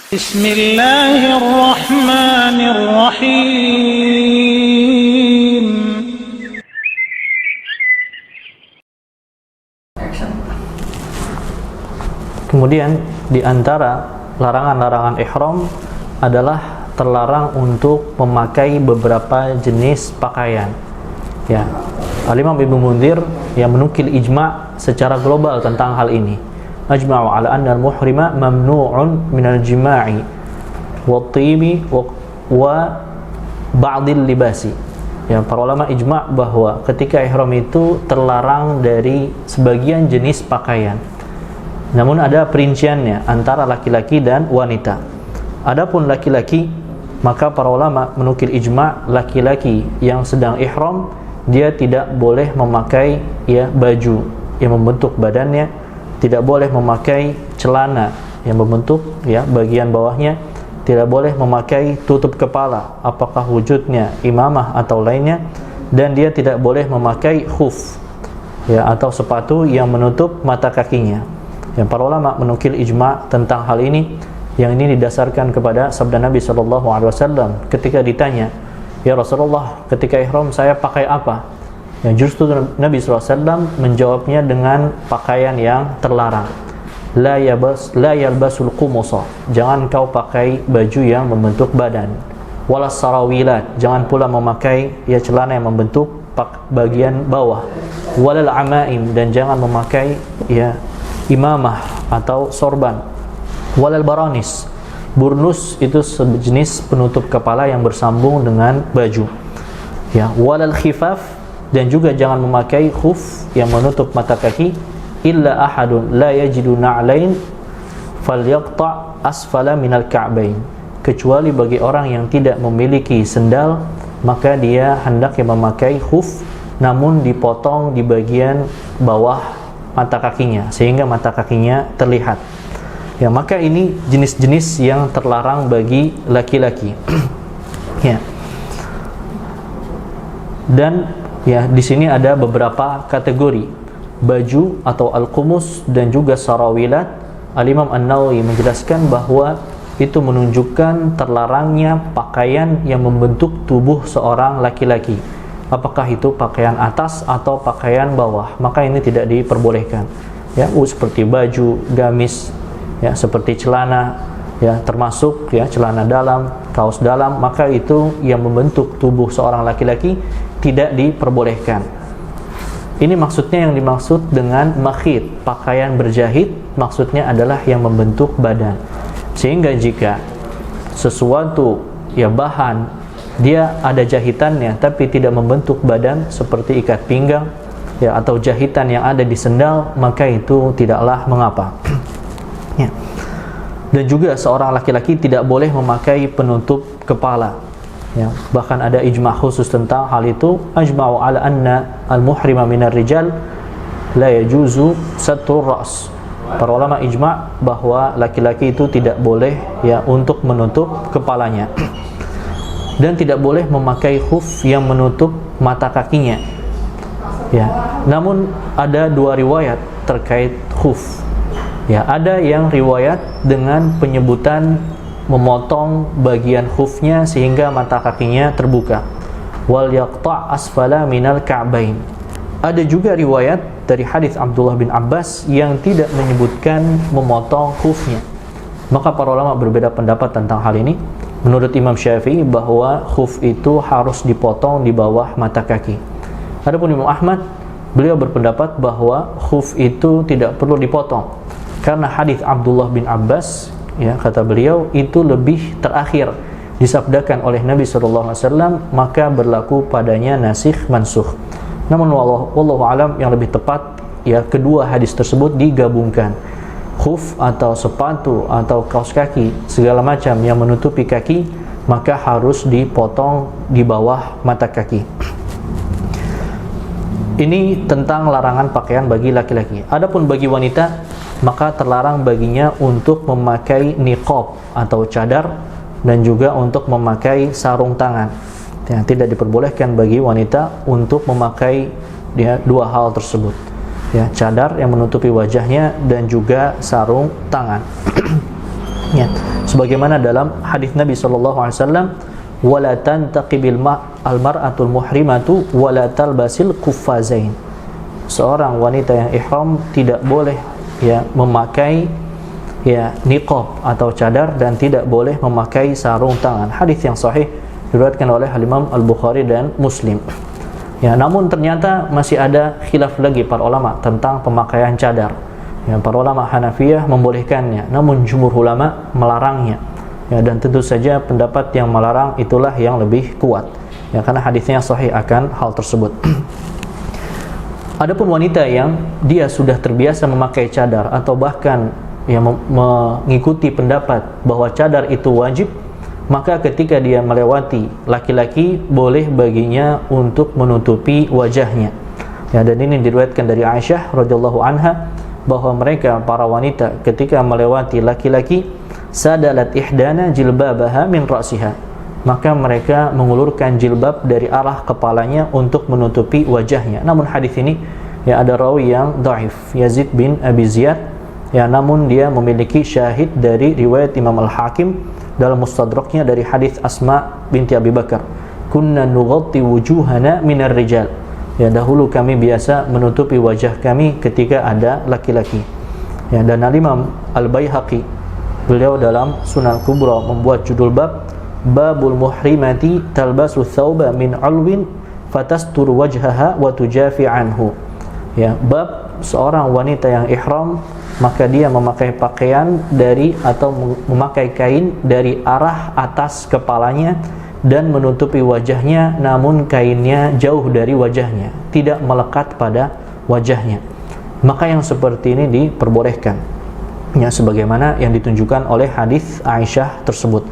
Bismillahirrahmanirrahim. Kemudian di antara larangan-larangan ihram adalah terlarang untuk memakai beberapa jenis pakaian. Ya, Al-Imam Ibnu Munzir yang menukil ijma' secara global tentang hal ini. Ajma'u ala anna al-muhrima mamnu'un min al-jima'i wat-tibi wa ba'dil libasi. Ya, para ulama ijma' bahwa ketika ihram itu terlarang dari sebagian jenis pakaian. Namun ada perinciannya antara laki-laki dan wanita. Adapun laki-laki, maka para ulama menukil ijma' laki-laki yang sedang ihram dia tidak boleh memakai baju yang membentuk badannya, tidak boleh memakai celana yang membentuk bagian bawahnya, tidak boleh memakai tutup kepala apakah wujudnya imamah atau lainnya, dan dia tidak boleh memakai khuf atau sepatu yang menutup mata kakinya. Yang para ulama menukil ijma' tentang hal ini, yang ini didasarkan kepada sabda Nabi SAW ketika ditanya, "Ya Rasulullah, ketika ihram saya pakai apa?" Yang justru Nabi SAW menjawabnya dengan pakaian yang terlarang. La yalbasul qumusa, jangan kau pakai baju yang membentuk badan. Walas sarawilat, jangan pula memakai celana yang membentuk bagian bawah. Walal amaim, dan jangan memakai imamah atau sorban. Walal baranis, burnus itu sejenis penutup kepala yang bersambung dengan baju. Walal khifaf, dan juga jangan memakai khuf yang menutup mata kaki. Illa ahadun la yajidu na'lain falyaqta' asfala minal ka'bain, kecuali bagi orang yang tidak memiliki sendal, maka dia hendaknya memakai khuf namun dipotong di bagian bawah mata kakinya sehingga mata kakinya terlihat. Maka ini jenis-jenis yang terlarang bagi laki-laki. Dan di sini ada beberapa kategori baju atau al-qumus dan juga sarawilat. Al-Imam An-Nawawi menjelaskan bahwa itu menunjukkan terlarangnya pakaian yang membentuk tubuh seorang laki-laki, apakah itu pakaian atas atau pakaian bawah, maka ini tidak diperbolehkan. Seperti baju, gamis, seperti celana, termasuk celana dalam, kaos dalam, maka itu yang membentuk tubuh seorang laki-laki tidak diperbolehkan. Ini maksudnya, yang dimaksud dengan makhit, pakaian berjahit, maksudnya adalah yang membentuk badan. Sehingga jika sesuatu bahan dia ada jahitannya tapi tidak membentuk badan, seperti ikat pinggang atau jahitan yang ada di sendal, maka itu tidaklah mengapa. Dan juga seorang laki-laki tidak boleh memakai penutup kepala. Bahkan ada ijma' khusus tentang hal itu. Ajma'u ala anna al-muhrima minar rijal la yajuzu satur ra's. Para ulama ijma' bahwa laki-laki itu tidak boleh untuk menutup kepalanya, dan tidak boleh memakai khuf yang menutup mata kakinya. Namun ada dua riwayat terkait khuf. Ada yang riwayat dengan penyebutan memotong bagian khufnya sehingga mata kakinya terbuka. Wal yaqta' asfala minal ka'bain. Ada juga riwayat dari hadis Abdullah bin Abbas yang tidak menyebutkan memotong khufnya. Maka para ulama berbeda pendapat tentang hal ini. Menurut Imam Syafi'i bahwa khuf itu harus dipotong di bawah mata kaki. Adapun Imam Ahmad, beliau berpendapat bahwa khuf itu tidak perlu dipotong, karena hadis Abdullah bin Abbas, kata beliau, itu lebih terakhir disabdakan oleh Nabi SAW, maka berlaku padanya nasikh mansukh. Namun wallahu alam, yang lebih tepat kedua hadis tersebut digabungkan. Khuf atau sepatu atau kaos kaki, segala macam yang menutupi kaki, maka harus dipotong di bawah mata kaki. Ini tentang larangan pakaian bagi laki-laki. Adapun bagi wanita, maka terlarang baginya untuk memakai niqab atau cadar, dan juga untuk memakai sarung tangan. Tidak diperbolehkan bagi wanita untuk memakai dua hal tersebut, cadar yang menutupi wajahnya dan juga sarung tangan. Ya, sebagaimana dalam hadis Nabi sallallahu alaihi wasallam, wala tantaqibil al-mar'atul muhrimatu wala talbasil quffazain. Seorang wanita yang ihram tidak boleh ya memakai ya niqab atau cadar dan tidak boleh memakai sarung tangan. Hadis yang sahih diriwayatkan oleh Imam Al-Bukhari dan Muslim. Ya, namun ternyata masih ada khilaf lagi para ulama tentang pemakaian cadar. Ya, para ulama Hanafiyah membolehkannya, namun jumhur ulama melarangnya. Ya, dan tentu saja pendapat yang melarang itulah yang lebih kuat. Ya, karena hadisnya sahih akan hal tersebut. Adapun wanita yang dia sudah terbiasa memakai cadar atau bahkan yang mengikuti pendapat bahwa cadar itu wajib, maka ketika dia melewati laki-laki boleh baginya untuk menutupi wajahnya. Ya, dan ini diriwayatkan dari Aisyah radhiyallahu anha bahwa mereka para wanita ketika melewati laki-laki, sadalat ihdana jilbabaha min ra'siha, maka mereka mengulurkan jilbab dari arah kepalanya untuk menutupi wajahnya. Namun hadis ini ya ada rawi yang dhaif, Yazid bin Abi Ziyad, ya, namun dia memiliki syahid dari riwayat Imam Al-Hakim dalam Mustadraknya dari hadis Asma binti Abi Bakar, kunna nughatti wujuhana minar rijal. Ya, dahulu kami biasa menutupi wajah kami ketika ada laki-laki. Ya, dan Imam Al-Baihaqi beliau dalam Sunan Kubra membuat judul bab Babul muhrimati talbasu thawba min alwin fatastur wajhaha wa tujafi anhu. Ya, bab seorang wanita yang ihram maka dia memakai pakaian dari atau memakai kain dari arah atas kepalanya dan menutupi wajahnya, namun kainnya jauh dari wajahnya, tidak melekat pada wajahnya. Maka yang seperti ini diperbolehkan, ya, sebagaimana yang ditunjukkan oleh hadis Aisyah tersebut.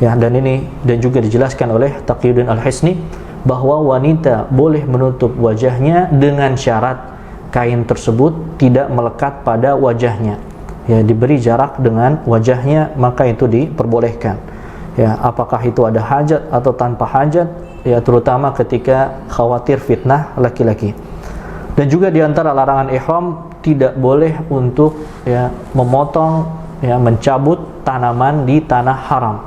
Ya, dan juga dijelaskan oleh Taqiyuddin Al-Hisni bahwa wanita boleh menutup wajahnya dengan syarat kain tersebut tidak melekat pada wajahnya. Ya, diberi jarak dengan wajahnya, maka itu diperbolehkan. Ya, apakah itu ada hajat atau tanpa hajat, ya, terutama ketika khawatir fitnah laki-laki. Dan juga diantara larangan ihram tidak boleh untuk ya memotong, ya, mencabut tanaman di tanah haram.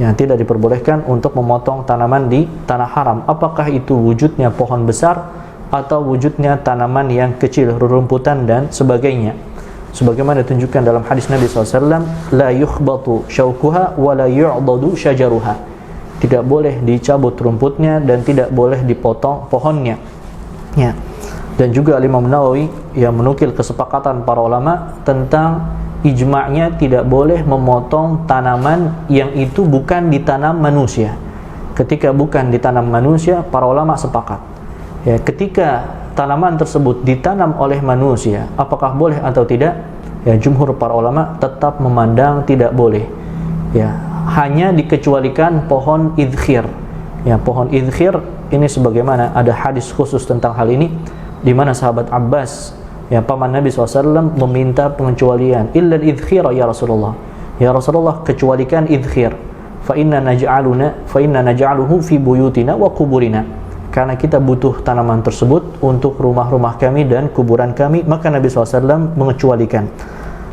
Ya, tidak diperbolehkan untuk memotong tanaman di tanah haram. Apakah itu wujudnya pohon besar atau wujudnya tanaman yang kecil, rerumputan dan sebagainya. Sebagaimana ditunjukkan dalam hadis Nabi SAW, la yukhbatu syaukuha wa la yu'dadu syajaruha. Tidak boleh dicabut rumputnya dan tidak boleh dipotong pohonnya. Ya. Dan juga Imam Nawawi yang menukil kesepakatan para ulama tentang ijma'nya tidak boleh memotong tanaman yang itu bukan ditanam manusia. Ketika bukan ditanam manusia, para ulama sepakat. Ya, ketika tanaman tersebut ditanam oleh manusia, apakah boleh atau tidak? Ya, jumhur para ulama tetap memandang tidak boleh. Ya, hanya dikecualikan pohon idkhir. Ya, pohon idkhir ini sebagaimana ada hadis khusus tentang hal ini, di mana sahabat Abbas, ya, paman Nabi SAW, meminta pengecualian, illa idkhir ya Rasulullah. Ya Rasulullah, kecualikan idkhir. Fa inna naj'aluhu fi buyutina wa kuburina. Karena kita butuh tanaman tersebut untuk rumah-rumah kami dan kuburan kami, maka Nabi SAW mengecualikan.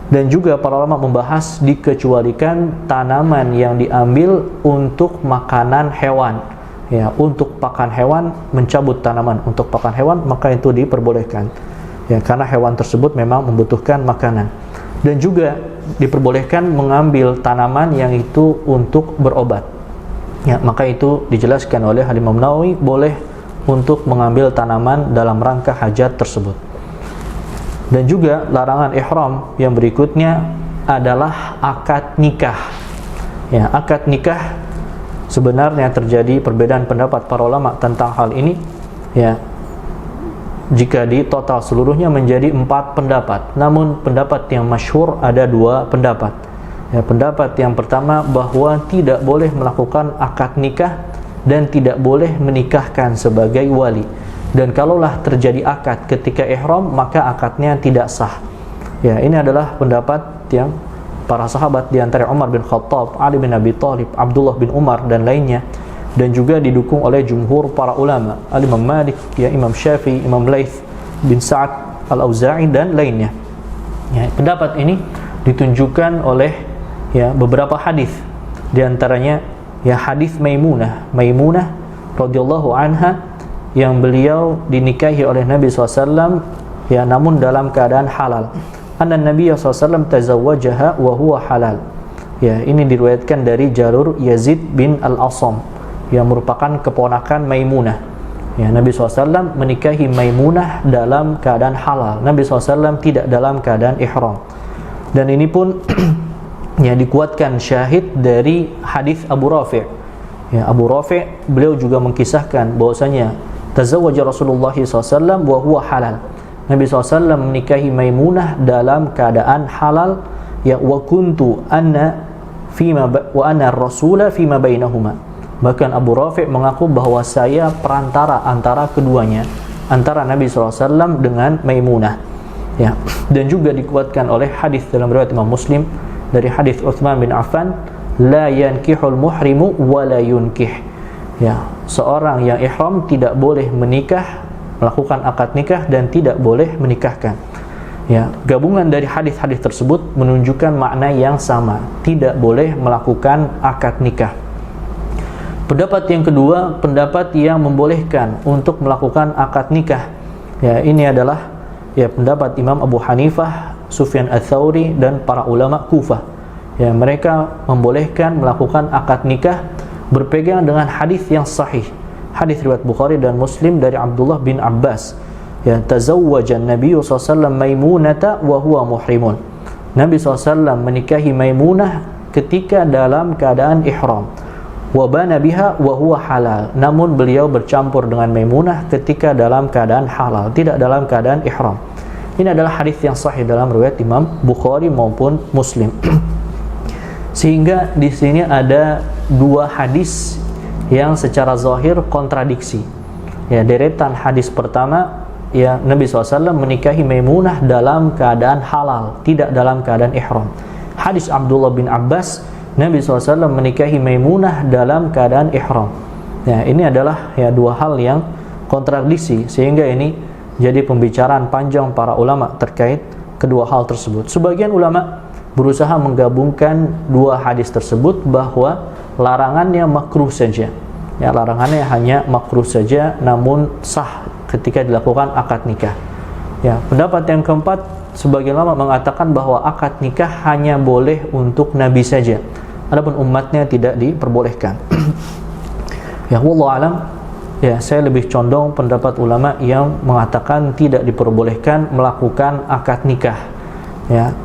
Dan juga para ulama membahas dikecualikan tanaman yang diambil untuk makanan hewan. Ya, untuk pakan hewan, mencabut tanaman untuk pakan hewan, maka itu diperbolehkan. Ya, karena hewan tersebut memang membutuhkan makanan. Dan juga diperbolehkan mengambil tanaman yang itu untuk berobat. Ya, maka itu dijelaskan oleh Imam Nawawi boleh untuk mengambil tanaman dalam rangka hajat tersebut. Dan juga larangan ihram yang berikutnya adalah akad nikah. Ya, akad nikah sebenarnya terjadi perbedaan pendapat para ulama tentang hal ini. Ya, jika di total seluruhnya menjadi 4 pendapat, namun pendapat yang masyhur ada 2 pendapat. Ya, pendapat yang pertama bahwa tidak boleh melakukan akad nikah dan tidak boleh menikahkan sebagai wali. Dan kalaulah terjadi akad ketika ihram, maka akadnya tidak sah. Ya, ini adalah pendapat yang para sahabat di antara Umar bin Khattab, Ali bin Abi Thalib, Abdullah bin Umar dan lainnya, dan juga didukung oleh jumhur para ulama, Imam Malik, ya, Imam Syafi'i, Imam Laits bin Sa'ad Al-Auza'i dan lainnya. Ya, pendapat ini ditunjukkan oleh ya beberapa hadis, di antaranya ya hadis Maimunah radhiyallahu anha yang beliau dinikahi oleh Nabi SAW ya namun dalam keadaan halal. Anna Nabi SAW tazawwajaha wa huwa halal. Ya, ini diriwayatkan dari jalur Yazid bin Al-Asam yang merupakan keponakan Maimunah. Ya, Nabi SAW menikahi Maimunah dalam keadaan halal. Nabi SAW tidak dalam keadaan ihram. Dan ini pun ya dikuatkan syahid dari hadis Abu Rafi'. Ya, Abu Rafi' beliau juga mengkisahkan bahwasanya tazawwaja Rasulullah SAW wa huwa halal. Nabi SAW menikahi Maimunah dalam keadaan halal. Ya, wa kuntu anna rasula fima bainahuma. Bahkan Abu Rafi' mengaku bahwa saya perantara antara keduanya, antara Nabi SAW dengan Maimunah. Ya, dan juga dikuatkan oleh hadis dalam riwayat Imam Muslim dari hadis Utsman bin Affan, la yankihul muhrimu wa la yunkih. Ya, seorang yang ihram tidak boleh menikah, melakukan akad nikah dan tidak boleh menikahkan. Ya, gabungan dari hadis-hadis tersebut menunjukkan makna yang sama, tidak boleh melakukan akad nikah. Pendapat yang kedua, pendapat yang membolehkan untuk melakukan akad nikah. Ya, ini adalah ya pendapat Imam Abu Hanifah, Sufyan Ats-Tsauri dan para ulama Kufah. Ya, mereka membolehkan melakukan akad nikah berpegang dengan hadis yang sahih. Hadis riwayat Bukhari dan Muslim dari Abdullah bin Abbas. Ya, tazawwaja Nabi SAW Maimunata wa huwa muhrimun. Nabi SAW menikahi Maimunah ketika dalam keadaan ihram. Wa bana biha wa huwa halal. Namun beliau bercampur dengan Maimunah ketika dalam keadaan halal, tidak dalam keadaan ihram. Ini adalah hadis yang sahih dalam riwayat Imam Bukhari maupun Muslim. Sehingga di sini ada dua hadis yang secara zahir kontradiksi. Ya, deretan hadis pertama, ya Nabi SAW menikahi Maimunah dalam keadaan halal, tidak dalam keadaan ihram. Hadis Abdullah bin Abbas, Nabi SAW menikahi Maimunah dalam keadaan ihram. Ya, ini adalah ya dua hal yang kontradiksi, sehingga ini jadi pembicaraan panjang para ulama terkait kedua hal tersebut. Sebagian ulama berusaha menggabungkan dua hadis tersebut bahwa larangannya makruh saja. Ya, larangannya hanya makruh saja, namun sah ketika dilakukan akad nikah. Ya, pendapat yang keempat, sebagian ulama mengatakan bahwa akad nikah hanya boleh untuk Nabi saja, adapun umatnya tidak diperbolehkan. Ya, wallahu alam. Ya, saya lebih condong pendapat ulama yang mengatakan tidak diperbolehkan melakukan akad nikah. Ya,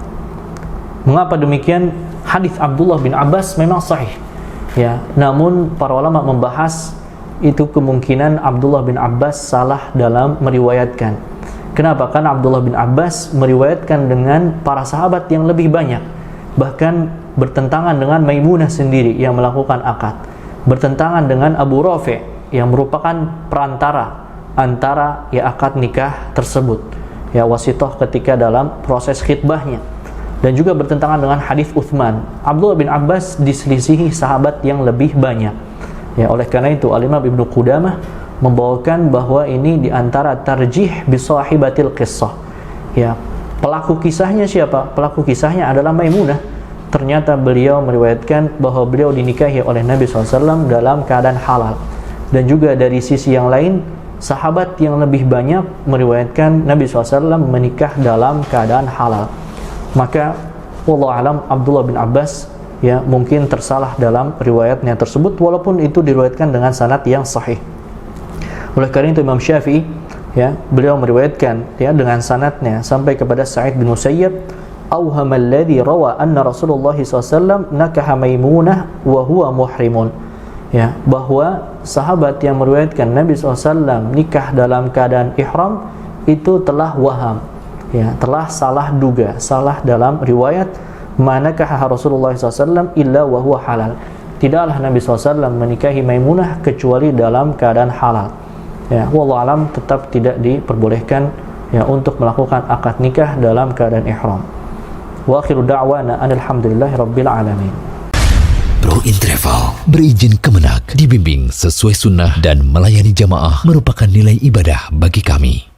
mengapa demikian? Hadis Abdullah bin Abbas memang sahih. Ya, namun para ulama membahas itu kemungkinan Abdullah bin Abbas salah dalam meriwayatkan. Kenapa? Karena Abdullah bin Abbas meriwayatkan dengan para sahabat yang lebih banyak, bahkan bertentangan dengan Maimunah sendiri yang melakukan akad, bertentangan dengan Abu Rafi' yang merupakan perantara antara ya akad nikah tersebut, ya wasithah ketika dalam proses khitbahnya. Dan juga bertentangan dengan hadis Utsman. Abdullah bin Abbas diselisihi sahabat yang lebih banyak. Ya, oleh karena itu Al-Imam Ibnu Qudamah membawakan bahwa ini diantara tarjih bisahibatil qissah. Ya, pelaku kisahnya siapa? Pelaku kisahnya adalah Maimunah. Ternyata beliau meriwayatkan bahwa beliau dinikahi oleh Nabi SAW dalam keadaan halal. Dan juga dari sisi yang lain, sahabat yang lebih banyak meriwayatkan Nabi SAW menikah dalam keadaan halal. Maka wallahu alam, Abdullah bin Abbas ya mungkin tersalah dalam riwayatnya tersebut, walaupun itu diriwayatkan dengan sanad yang sahih. Oleh karena itu Imam Syafi'i ya beliau meriwayatkan ya dengan sanadnya sampai kepada Sa'id bin Musayyab, auhama alladhi rawa anna Rasulullah SAW nakaha Maimunah wa huwa muhrimun. Ya, bahwa sahabat yang meriwayatkan Nabi SAW nikah dalam keadaan ihram itu telah waham. Ya, telah salah duga, salah dalam riwayat, manakah Rasulullah SAW illa wa huwa halal. Tidaklah Nabi SAW menikahi Maimunah kecuali dalam keadaan halal. Ya, wallahu alam, tetap tidak diperbolehkan ya untuk melakukan akad nikah dalam keadaan ihram. Wa akhiru da'wana alhamdulillahi rabbil alamin. Pro in Travel berizin Kemenak, dibimbing sesuai sunnah dan melayani jamaah merupakan nilai ibadah bagi kami.